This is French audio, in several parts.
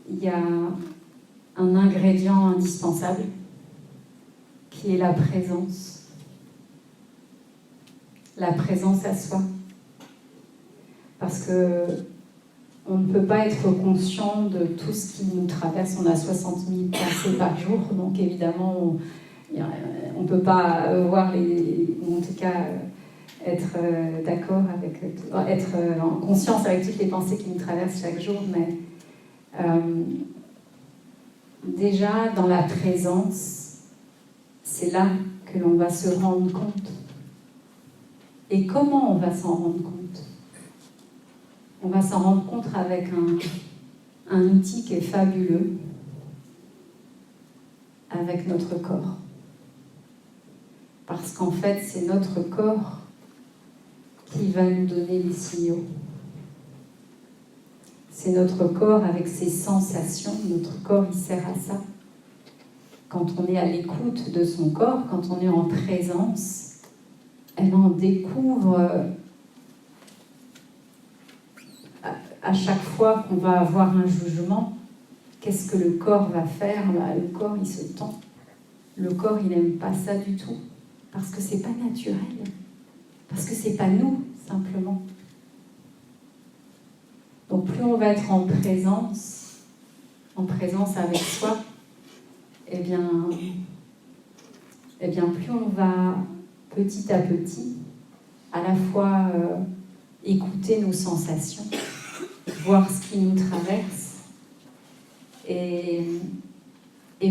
il y a un ingrédient indispensable qui est la présence. La présence à soi. Parce que on ne peut pas être conscient de tout ce qui nous traverse. On a 60 000 pensées par jour, donc évidemment, on ne peut pas voir ou en tout cas être d'accord avec, être en conscience avec toutes les pensées qui nous traversent chaque jour, mais déjà dans la présence, c'est là que l'on va se rendre compte. Et comment on va s'en rendre compte ? On va s'en rendre compte avec un outil qui est fabuleux, avec notre corps. Parce qu'en fait, c'est notre corps qui va nous donner les signaux. C'est notre corps avec ses sensations, notre corps il sert à ça. Quand on est à l'écoute de son corps, quand on est en présence, on découvre à chaque fois qu'on va avoir un jugement, qu'est-ce que le corps va faire ? Le corps, il se tend. Le corps, il n'aime pas ça du tout. Parce que c'est pas naturel. Parce que c'est pas nous, simplement. Donc plus on va être en présence avec soi, eh bien plus on va petit à petit, à la fois écouter nos sensations, voir ce qui nous traverse et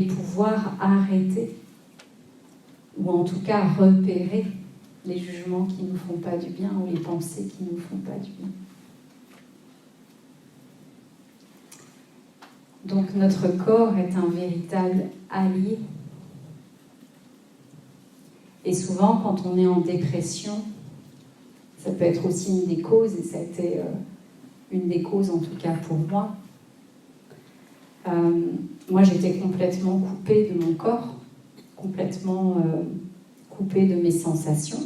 pouvoir arrêter ou en tout cas repérer les jugements qui ne nous font pas du bien ou les pensées qui ne nous font pas du bien. Donc notre corps est un véritable allié. Et souvent quand on est en dépression, ça peut être aussi une des causes, et ça a été une des causes en tout cas pour moi. Moi j'étais complètement coupée de mon corps, complètement coupée de mes sensations.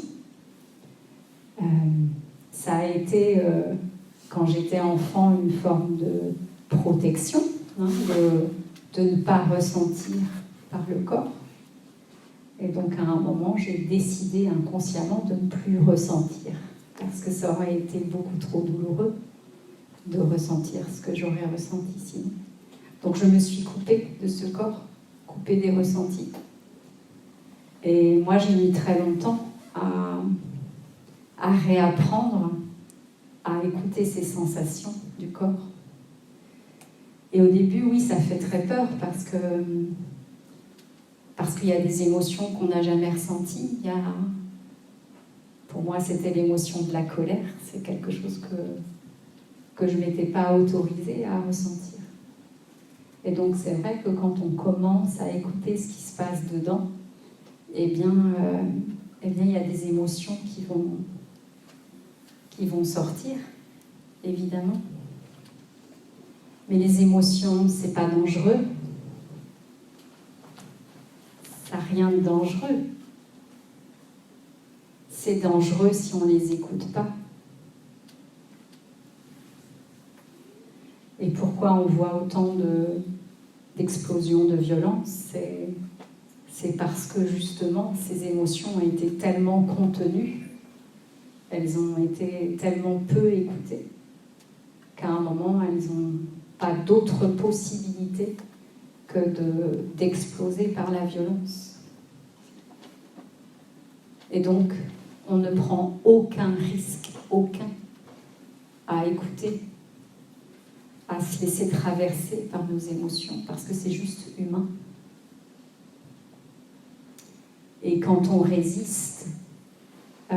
Ça a été, quand j'étais enfant, une forme de protection, de ne pas ressentir par le corps. Et donc à un moment, j'ai décidé inconsciemment de ne plus ressentir, parce que ça aurait été beaucoup trop douloureux de ressentir ce que j'aurais ressenti sinon. Donc je me suis coupée de ce corps, coupée des ressentis. Et moi, j'ai mis très longtemps à réapprendre à écouter ces sensations du corps. Et au début, oui, ça fait très peur parce qu'il y a des émotions qu'on n'a jamais ressenties. Pour moi, c'était l'émotion de la colère. C'est quelque chose que je ne m'étais pas autorisée à ressentir. Et donc, c'est vrai que quand on commence à écouter ce qui se passe dedans, eh bien, il y a des émotions qui vont sortir, évidemment. Mais les émotions, c'est pas dangereux. Ça n'a rien de dangereux. C'est dangereux si on ne les écoute pas. Et pourquoi on voit autant d'explosions de violence ? C'est parce que justement, ces émotions ont été tellement contenues, elles ont été tellement peu écoutées, qu'à un moment, elles n'ont pas d'autre possibilité que d'exploser par la violence. Et donc, on ne prend aucun risque, aucun, à écouter, à se laisser traverser par nos émotions, parce que c'est juste humain. Et quand on résiste, je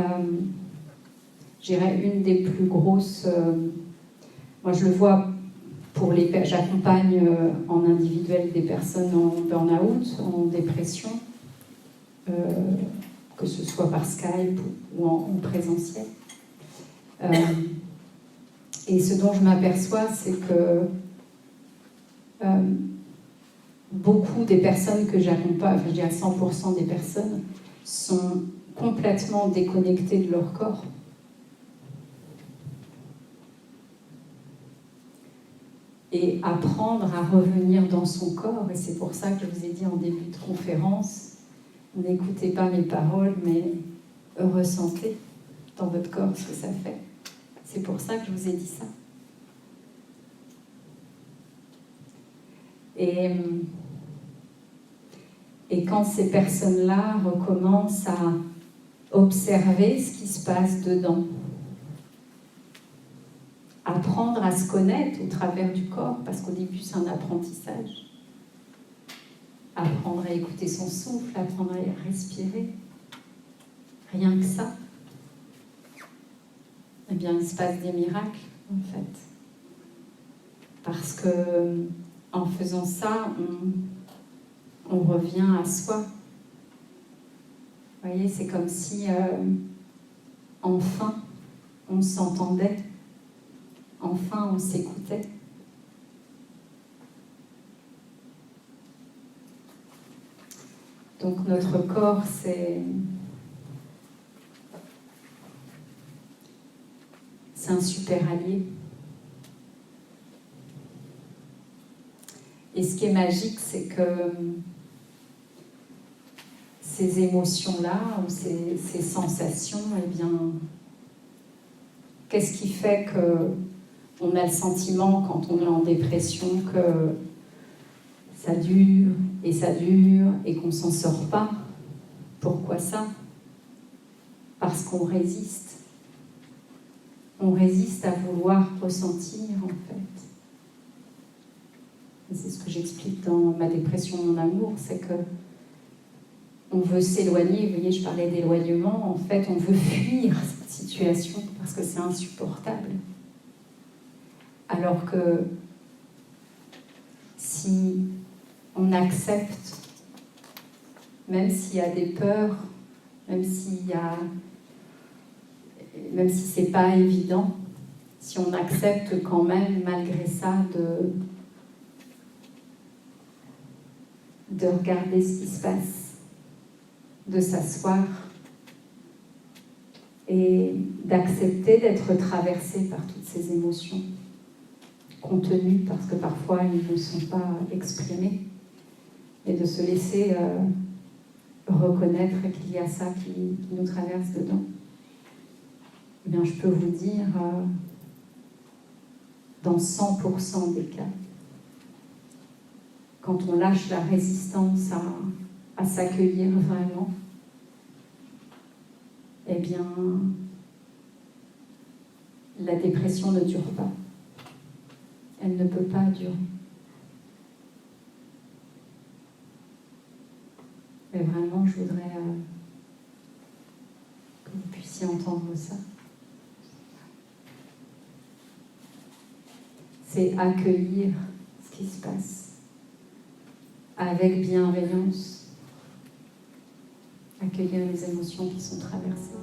dirais une des plus grosses... moi, je le vois j'accompagne en individuel des personnes en burn-out, en dépression, que ce soit par Skype ou en présentiel. Et ce dont je m'aperçois, c'est que beaucoup des personnes que j'accompagne, je dirais 100% des personnes, sont complètement déconnectées de leur corps. et apprendre à revenir dans son corps. Et c'est pour ça que je vous ai dit en début de conférence, n'écoutez pas mes paroles, mais ressentez dans votre corps ce que ça fait. C'est pour ça que je vous ai dit ça. Et quand ces personnes-là recommencent à observer ce qui se passe dedans, apprendre à se connaître au travers du corps, parce qu'au début c'est un apprentissage, apprendre à écouter son souffle, apprendre à respirer, rien que ça, eh bien il se passe des miracles en fait, parce que en faisant ça, on revient à soi. Vous voyez, c'est comme si enfin on s'entendait, enfin on s'écoutait. Donc notre corps, c'est un super allié. Et ce qui est magique, c'est que ces émotions-là, ou ces sensations, eh bien, qu'est-ce qui fait qu'on a le sentiment, quand on est en dépression, que ça dure et qu'on ne s'en sort pas? Pourquoi ça? Parce qu'on résiste. On résiste à vouloir ressentir, en fait. Et c'est ce que j'explique dans ma dépression, mon amour, c'est que on veut s'éloigner. Vous voyez, je parlais d'éloignement. En fait, on veut fuir cette situation parce que c'est insupportable. Alors que si on accepte, même s'il y a des peurs, même si c'est pas évident, si on accepte quand même, malgré ça, de regarder ce qui se passe, de s'asseoir et d'accepter d'être traversé par toutes ces émotions contenues, parce que parfois ils ne sont pas exprimés, et de se laisser reconnaître qu'il y a ça qui nous traverse dedans. Eh bien, je peux vous dire, dans 100% des cas, quand on lâche la résistance à s'accueillir vraiment, eh bien, la dépression ne dure pas. Elle ne peut pas durer. Mais vraiment, je voudrais que vous puissiez entendre ça. C'est accueillir ce qui se passe avec bienveillance, accueillir les émotions qui sont traversées.